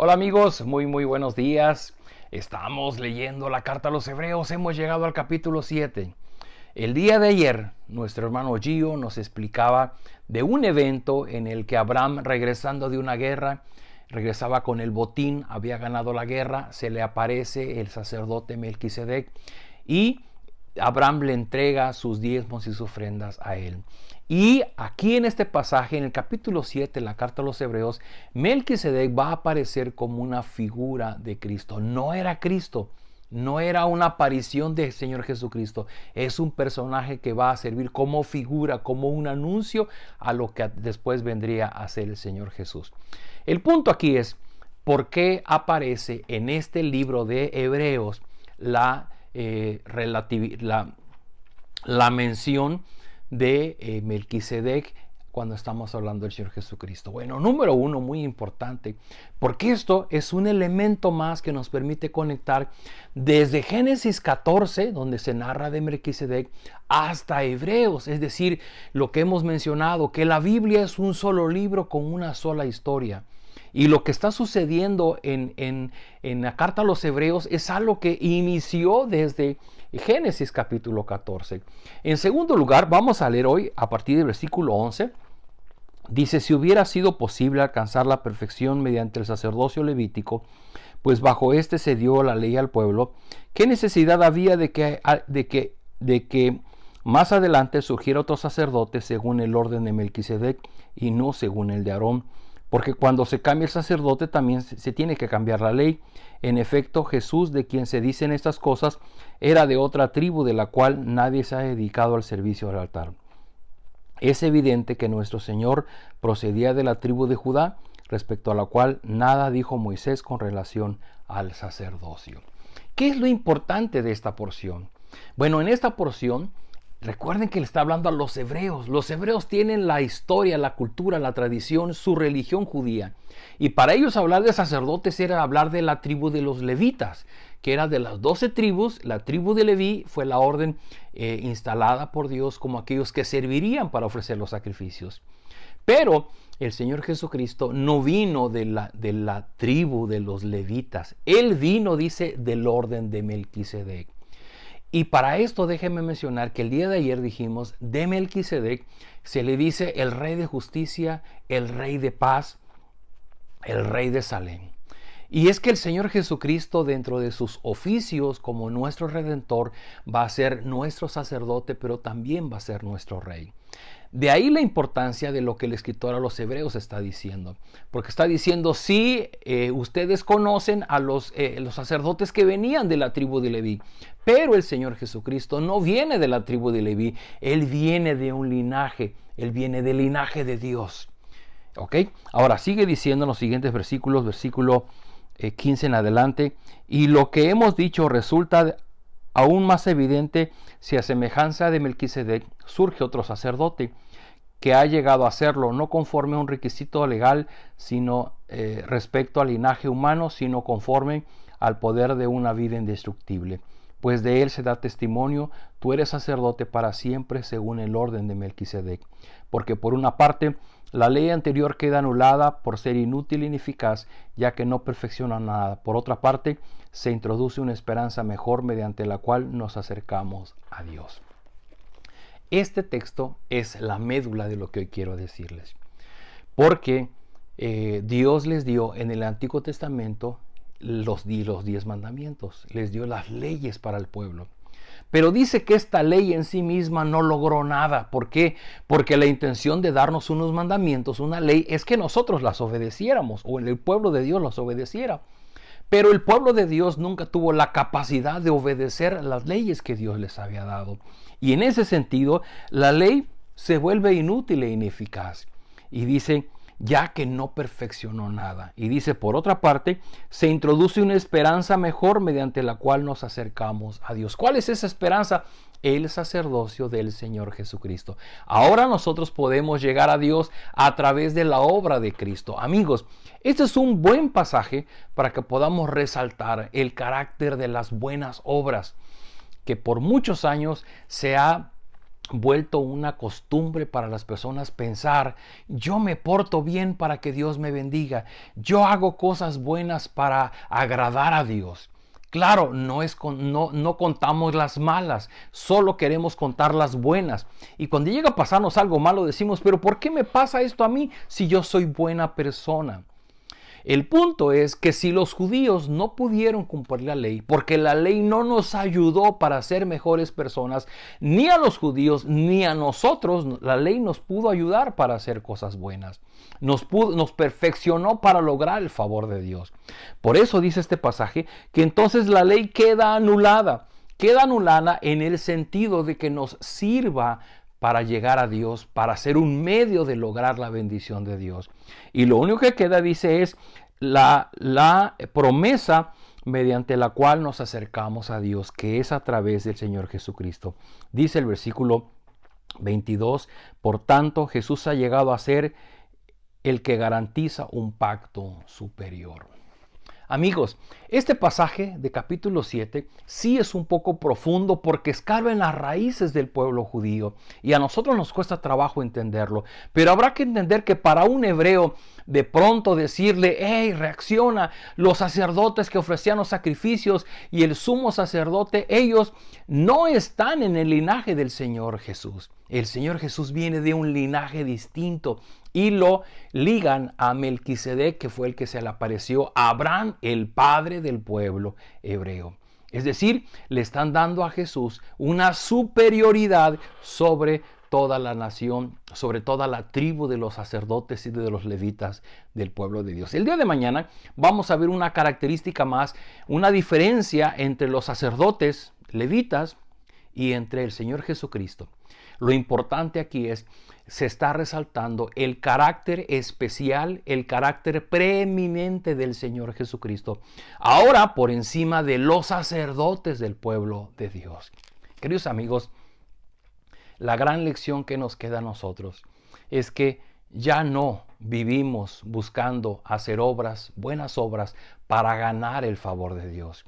Hola amigos, muy buenos días. Estamos leyendo la carta a los Hebreos, hemos llegado al capítulo 7. El día de ayer, nuestro hermano Gio nos explicaba de un evento en el que Abraham, regresando de una guerra, regresaba con el botín, había ganado la guerra, se le aparece el sacerdote Melquisedec y Abraham le entrega sus diezmos y sus ofrendas a él. Y aquí en este pasaje, en el capítulo 7, la carta a los Hebreos, Melquisedec va a aparecer como una figura de Cristo. No era Cristo, no era una aparición del Señor Jesucristo. Es un personaje que va a servir como figura, como un anuncio a lo que después vendría a ser el Señor Jesús. El punto aquí es, ¿por qué aparece en este libro de Hebreos la mención de Melquisedec cuando estamos hablando del Señor Jesucristo? Bueno, número uno, muy importante, porque esto es un elemento más que nos permite conectar desde Génesis 14, donde se narra de Melquisedec, hasta Hebreos, es decir, lo que hemos mencionado, que la Biblia es un solo libro con una sola historia. Y lo que está sucediendo en la carta a los Hebreos es algo que inició desde Génesis capítulo 14. En segundo lugar, vamos a leer hoy a partir del versículo 11. Dice, si hubiera sido posible alcanzar la perfección mediante el sacerdocio levítico, pues bajo este se dio la ley al pueblo, ¿qué necesidad había de que más adelante surgiera otro sacerdote según el orden de Melquisedec y no según el de Aarón? Porque cuando se cambia el sacerdote también se tiene que cambiar la ley. En efecto, Jesús, de quien se dicen estas cosas, era de otra tribu de la cual nadie se ha dedicado al servicio del altar. Es evidente que nuestro Señor procedía de la tribu de Judá, respecto a la cual nada dijo Moisés con relación al sacerdocio. ¿Qué es lo importante de esta porción? Bueno, en esta porción, recuerden que le está hablando a los hebreos. Los hebreos tienen la historia, la cultura, la tradición, su religión judía. Y para ellos hablar de sacerdotes era hablar de la tribu de los levitas, que era de las 12 tribus. La tribu de Leví fue la orden instalada por Dios como aquellos que servirían para ofrecer los sacrificios. Pero el Señor Jesucristo no vino de la tribu de los levitas. Él vino, dice, del orden de Melquisedec. Y para esto déjenme mencionar que el día de ayer dijimos, de Melquisedec se le dice el rey de justicia, el rey de paz, el rey de Salem. Y es que el Señor Jesucristo, dentro de sus oficios como nuestro Redentor, va a ser nuestro sacerdote, pero también va a ser nuestro rey. De ahí la importancia de lo que el escritor a los Hebreos está diciendo. Porque está diciendo, sí, ustedes conocen a los sacerdotes que venían de la tribu de Leví. Pero el Señor Jesucristo no viene de la tribu de Leví. Él viene de un linaje. Él viene del linaje de Dios. ¿Ok? Ahora sigue diciendo en los siguientes versículos, versículo 15 en adelante. Y lo que hemos dicho resulta aún más evidente si a semejanza de Melquisedec surge otro sacerdote que ha llegado a serlo no conforme a un requisito legal, sino respecto al linaje humano, sino conforme al poder de una vida indestructible. Pues de él se da testimonio, tú eres sacerdote para siempre según el orden de Melquisedec. Porque por una parte, la ley anterior queda anulada por ser inútil e ineficaz, ya que no perfecciona nada. Por otra parte, se introduce una esperanza mejor mediante la cual nos acercamos a Dios. Este texto es la médula de lo que hoy quiero decirles. Porque Dios les dio en el Antiguo Testamento los 10 mandamientos. Les dio las leyes para el pueblo. Pero dice que esta ley en sí misma no logró nada. ¿Por qué? Porque la intención de darnos unos mandamientos, una ley, es que nosotros las obedeciéramos o el pueblo de Dios las obedeciera. Pero el pueblo de Dios nunca tuvo la capacidad de obedecer las leyes que Dios les había dado. Y en ese sentido, la ley se vuelve inútil e ineficaz. Y dice, ya que no perfeccionó nada. Y dice, por otra parte, se introduce una esperanza mejor mediante la cual nos acercamos a Dios. ¿Cuál es esa esperanza? El sacerdocio del Señor Jesucristo. Ahora nosotros podemos llegar a Dios a través de la obra de Cristo. Amigos, este es un buen pasaje para que podamos resaltar el carácter de las buenas obras que por muchos años se ha vuelto una costumbre para las personas pensar: yo me porto bien para que Dios me bendiga, yo hago cosas buenas para agradar a Dios. Claro, no contamos las malas, solo queremos contar las buenas. Y cuando llega a pasarnos algo malo decimos: pero ¿por qué me pasa esto a mí si yo soy buena persona? El punto es que si los judíos no pudieron cumplir la ley, porque la ley no nos ayudó para ser mejores personas, ni a los judíos ni a nosotros, la ley nos pudo ayudar para hacer cosas buenas. Nos perfeccionó para lograr el favor de Dios. Por eso dice este pasaje que entonces la ley queda anulada. Queda anulada en el sentido de que nos sirva para llegar a Dios, para ser un medio de lograr la bendición de Dios. Y lo único que queda, dice, es la promesa mediante la cual nos acercamos a Dios, que es a través del Señor Jesucristo. Dice el versículo 22, por tanto, Jesús ha llegado a ser el que garantiza un pacto superior. Amigos, este pasaje de capítulo 7 sí es un poco profundo porque escarba en las raíces del pueblo judío y a nosotros nos cuesta trabajo entenderlo, pero habrá que entender que para un hebreo de pronto decirle: hey, reacciona, los sacerdotes que ofrecían los sacrificios y el sumo sacerdote, ellos no están en el linaje del Señor Jesús. El Señor Jesús viene de un linaje distinto y lo ligan a Melquisedec, que fue el que se le apareció a Abraham, el padre del pueblo hebreo. Es decir, le están dando a Jesús una superioridad sobre toda la nación, sobre toda la tribu de los sacerdotes y de los levitas del pueblo de Dios. El día de mañana vamos a ver una característica más, una diferencia entre los sacerdotes levitas y entre el Señor Jesucristo. Lo importante aquí es, se está resaltando el carácter especial, el carácter preeminente del Señor Jesucristo, ahora por encima de los sacerdotes del pueblo de Dios. Queridos amigos, la gran lección que nos queda a nosotros es que ya no vivimos buscando hacer obras, buenas obras, para ganar el favor de Dios.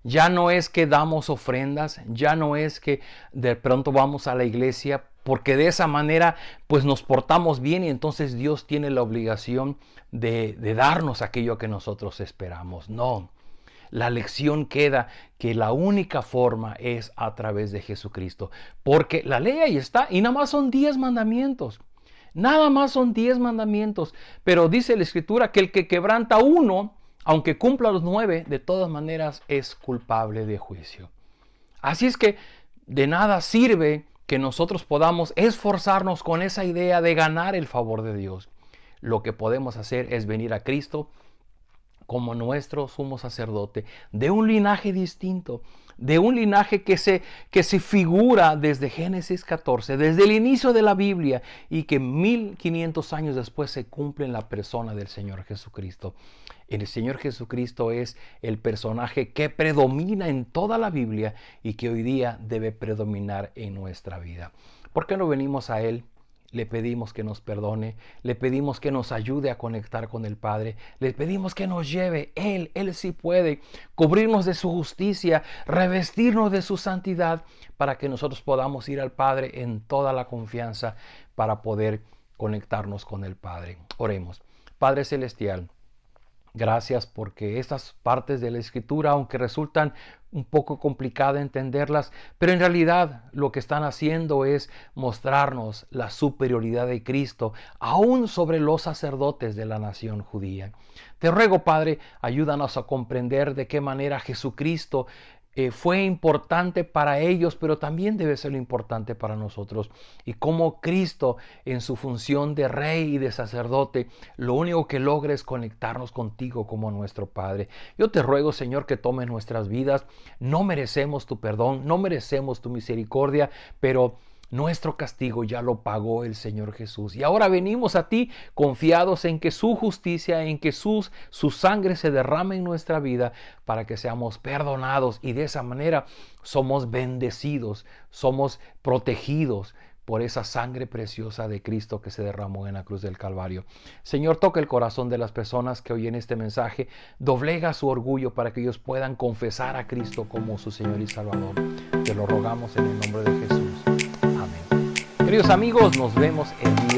Ya no es que damos ofrendas, ya no es que de pronto vamos a la iglesia porque de esa manera pues nos portamos bien y entonces Dios tiene la obligación de darnos aquello que nosotros esperamos. No, la lección queda que la única forma es a través de Jesucristo, porque la ley ahí está y nada más son 10 mandamientos. Nada más son 10 mandamientos, pero dice la Escritura que el que quebranta uno, aunque cumpla los 9, de todas maneras es culpable de juicio. Así es que de nada sirve que nosotros podamos esforzarnos con esa idea de ganar el favor de Dios. Lo que podemos hacer es venir a Cristo como nuestro sumo sacerdote, de un linaje distinto, de un linaje que se figura desde Génesis 14, desde el inicio de la Biblia, y que 1500 años después se cumple en la persona del Señor Jesucristo. El Señor Jesucristo es el personaje que predomina en toda la Biblia y que hoy día debe predominar en nuestra vida. ¿Por qué no venimos a Él? Le pedimos que nos perdone, le pedimos que nos ayude a conectar con el Padre, le pedimos que nos lleve. Él sí puede cubrirnos de su justicia, revestirnos de su santidad, para que nosotros podamos ir al Padre en toda la confianza para poder conectarnos con el Padre. Oremos. Padre Celestial, gracias porque estas partes de la Escritura, aunque resultan un poco complicado entenderlas, pero en realidad lo que están haciendo es mostrarnos la superioridad de Cristo, aún sobre los sacerdotes de la nación judía. Te ruego, Padre, ayúdanos a comprender de qué manera Jesucristo fue importante para ellos, pero también debe ser importante para nosotros. Y cómo Cristo, en su función de rey y de sacerdote, lo único que logra es conectarnos contigo como nuestro Padre. Yo te ruego, Señor, que tomes nuestras vidas. No merecemos tu perdón, no merecemos tu misericordia, pero nuestro castigo ya lo pagó el Señor Jesús. Y ahora venimos a ti confiados en que su justicia, en que su sangre se derrame en nuestra vida para que seamos perdonados y de esa manera somos bendecidos, somos protegidos por esa sangre preciosa de Cristo que se derramó en la cruz del Calvario. Señor, toca el corazón de las personas que oyen este mensaje, doblega su orgullo para que ellos puedan confesar a Cristo como su Señor y Salvador. Te lo rogamos en el nombre de Jesús. Amén. Queridos amigos, nos vemos el